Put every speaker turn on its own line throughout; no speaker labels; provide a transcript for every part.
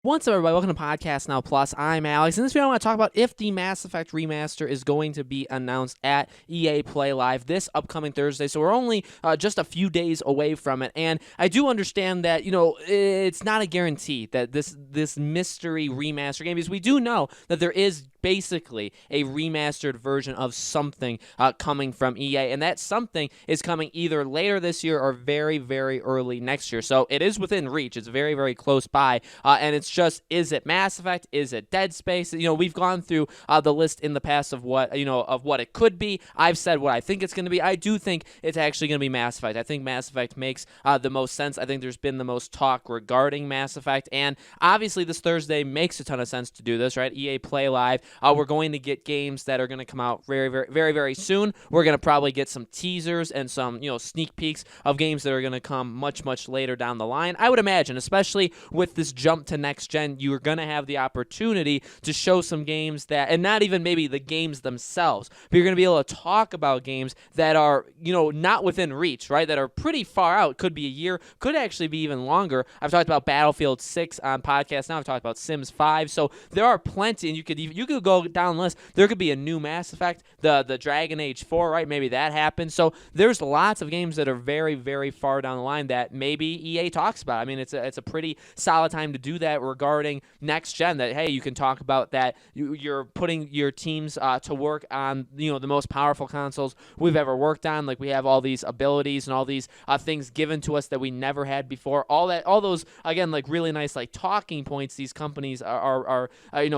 What's up, everybody? Welcome to Podcast Now Plus. I'm Alex. In this video, I want to talk about if the Mass Effect Remaster is going to be announced at EA Play Live this upcoming Thursday. So we're only just a few days away from it. And I do understand that, it's not a guarantee that this mystery remaster game, because we do know that there is basically a remastered version of something coming from EA, and that something is coming either later this year or very, very early next year. So it is within reach. It's very, very close by, and it's just, is it Mass Effect? Is it Dead Space? We've gone through the list in the past of what it could be. I've said what I think it's going to be. I do think it's actually going to be Mass Effect. I think Mass Effect makes the most sense. I think there's been the most talk regarding Mass Effect, and obviously this Thursday makes a ton of sense to do this, right? EA Play Live. We're going to get games that are going to come out very, very, very, very soon. We're going to probably get some teasers and some, sneak peeks of games that are going to come much, much later down the line. I would imagine, especially with this jump to next gen, you're going to have the opportunity to show some games that, and not even maybe the games themselves, but you're going to be able to talk about games that are, not within reach, right? That are pretty far out. Could be a year, could actually be even longer. I've talked about Battlefield 6 on Podcast Now. I've talked about Sims 5. So there are plenty, and you could go down the list. There could be a new Mass Effect, the Dragon Age 4, right? Maybe that happens. So there's lots of games that are very, very far down the line that maybe EA talks about. I mean, it's a pretty solid time to do that regarding next gen, that, hey, you can talk about that you're putting your teams to work on, the most powerful consoles we've ever worked on. Like, we have all these abilities and all these things given to us that we never had before. All those, again, like, really nice, like, talking points these companies are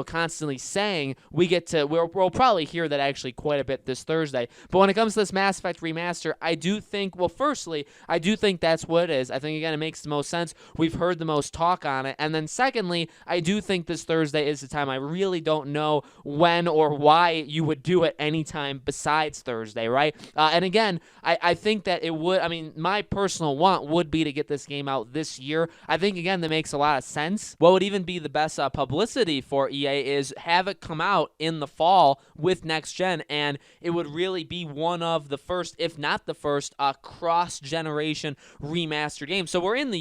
constantly saying. We'll probably hear that actually quite a bit this Thursday. But when it comes to this Mass Effect remaster, I do think, firstly, I do think that's what it is. I think, again, it makes the most sense. We've heard the most talk on it. And then secondly, I do think this Thursday is the time. I really don't know when or why you would do it anytime besides Thursday, right? And again, I think that it would, my personal want would be to get this game out this year. I think, again, that makes a lot of sense. What would even be the best publicity for EA is have it come out in the fall with next gen, and it would really be one of the first, if not the first, cross-generation remastered game. So we're in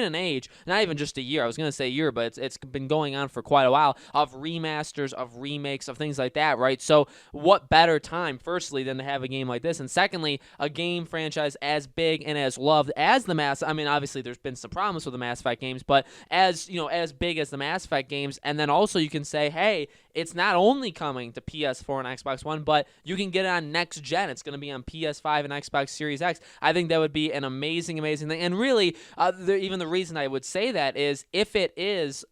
an age, not even just a year. I was going to say a year, but it's been going on for quite a while, of remasters, of remakes, of things like that, right? So what better time, firstly, than to have a game like this, and secondly, a game franchise as big and as loved as the Mass. Obviously there's been some problems with the Mass Effect games, but as big as the Mass Effect games, and then also you can say, hey, it's not only coming to PS4 and Xbox One, but you can get it on next gen. It's going to be on PS5 and Xbox Series X. I think that would be an amazing, amazing thing. And really, even the reason I would say that is if it is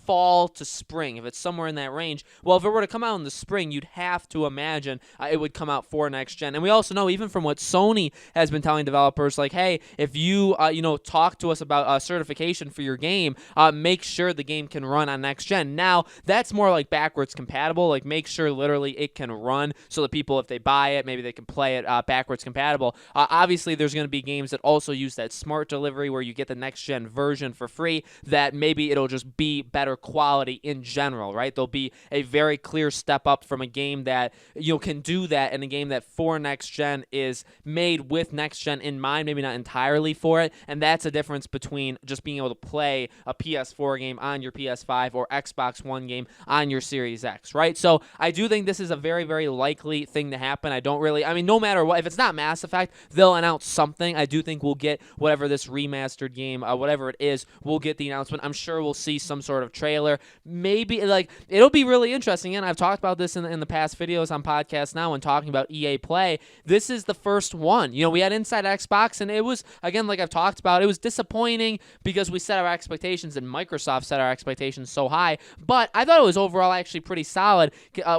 fall to spring, if it's somewhere in that range, well, if it were to come out in the spring, you'd have to imagine it would come out for next gen. And we also know, even from what Sony has been telling developers, like, hey, if you talk to us about certification for your game, make sure the game can run on next gen. Now, that's more like backwards compatible, like make sure literally it can run so that people, if they buy it, maybe they can play it backwards compatible. Obviously, there's going to be games that also use that smart delivery where you get the next gen version for free, that maybe it'll just be better quality in general, right? There'll be a very clear step up from a game that can do that, and a game that for next gen is made with next gen in mind, maybe not entirely for it. And that's a difference between just being able to play a PS4 game on your PS5 or Xbox One game on your Series X, right? So I do think this is a very, very likely thing to happen. I don't really, no matter what, if it's not Mass Effect, they'll announce something. I do think we'll get whatever this remastered game, whatever it is, we'll get the announcement. I'm sure we'll see some sort of trailer. Maybe, it'll be really interesting. And I've talked about this in the past videos on Podcast Now when talking about EA Play. This is the first one. We had Inside Xbox, and it was, again, like I've talked about, it was disappointing because we set our expectations, and Microsoft set our expectations so high. But I thought it was overall actually pretty solid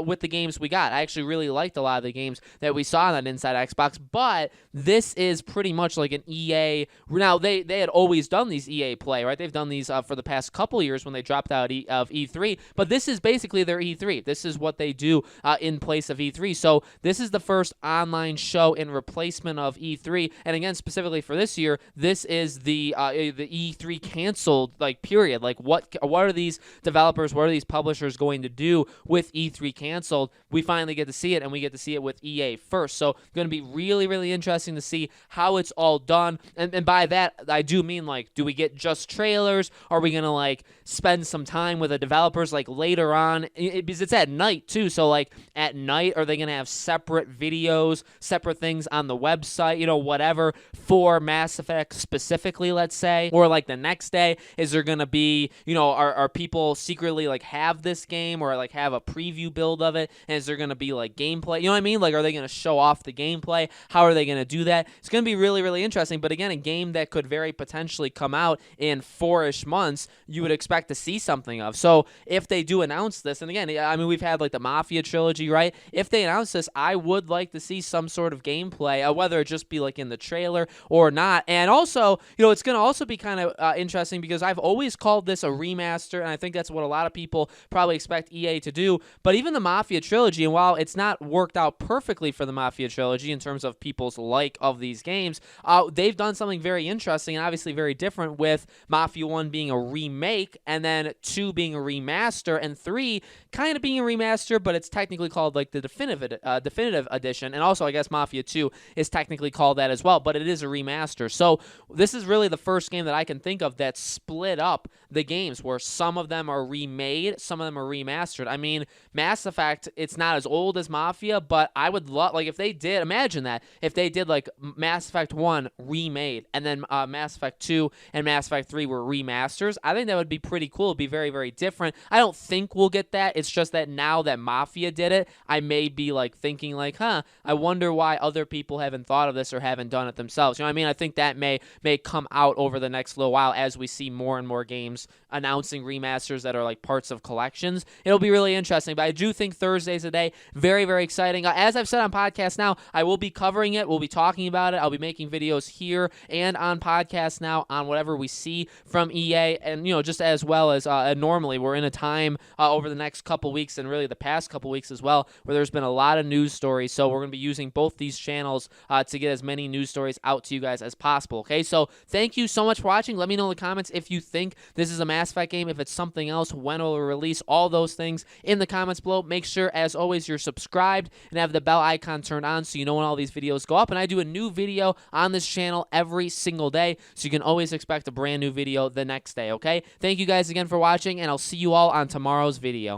with the games we got. I actually really liked a lot of the games that we saw on that Inside Xbox. But this is pretty much like an EA. Now, they had always done these EA Play, right? They've done these for the past couple years when they dropped out of E3, but this is basically their E3. This is what they do in place of E3. So this is the first online show in replacement of E3. And again, specifically for this year, this is the E3 canceled period. Like, what are these developers, what are these publishers going to do with E3 canceled? We finally get to see it, and we get to see it with EA first. So going to be really, really interesting to see how it's all done. And by that, I do mean, do we get just trailers? Are we going to spend some time with the developers like later on, because it's at night too. So like at night, are they going to have separate videos, separate things on the website, whatever for Mass Effect specifically, let's say, or like the next day, is there going to be, are people secretly like have this game or like have a preview build of it, and is there going to be like gameplay? You know what I mean? Like, are they going to show off the gameplay? How are they going to do that? It's going to be really, really interesting. But again, a game that could very potentially come out in 4-ish months, you would expect to see something of. So if they do announce this, and again, I mean, we've had like the Mafia trilogy, right? If they announce this, I would like to see some sort of gameplay, whether it just be like in the trailer or not. And also, it's going to also be kind of interesting because I've always called this a remaster, and I think that's what a lot of people probably expect EA to do. But even the Mafia trilogy, and while it's not worked out perfectly for the Mafia trilogy in terms of people's like of these games, they've done something very interesting and obviously very different, with Mafia 1 being a remake, and then 2 being a remaster, and 3 kind of being a remaster, but it's technically called like the definitive edition. And also, I guess Mafia 2 is technically called that as well, but it is a remaster. So this is really the first game that I can think of that split up the games, where some of them are remade, some of them are remastered. I mean, Mass Effect, it's not as old as Mafia, but I would love, like, if they did, imagine that, if they did like Mass Effect 1 remade, and then Mass Effect 2 and Mass Effect 3 were remasters. I think that would be pretty cool. It'd be very, very different. I don't think we'll get that. It's just that now that Mafia did it, I may be like thinking like, I wonder why other people haven't thought of this or haven't done it themselves. You know what I mean? I think that may come out over the next little while as we see more and more games announcing remasters that are like parts of collections. It'll be really interesting, but I do think Thursday's a day. Very, very exciting. As I've said on podcast now, I will be covering it. We'll be talking about it. I'll be making videos here and on podcast now on whatever we see from EA, and just as well as normally we're in a time over the next couple weeks, and really the past couple weeks as well, where there's been a lot of news stories. So we're going to be using both these channels to get as many news stories out to you guys as possible. Okay, so thank you so much for watching. Let me know in the comments if you think this is a Mass Effect game, if it's something else, when it will release, all those things in the comments below. Make sure, as always, you're subscribed and have the bell icon turned on so you know when all these videos go up. And I do a new video on this channel every single day, so you can always expect a brand new video the next day. Okay, thank you guys again for watching, and I'll see you all on tomorrow's video.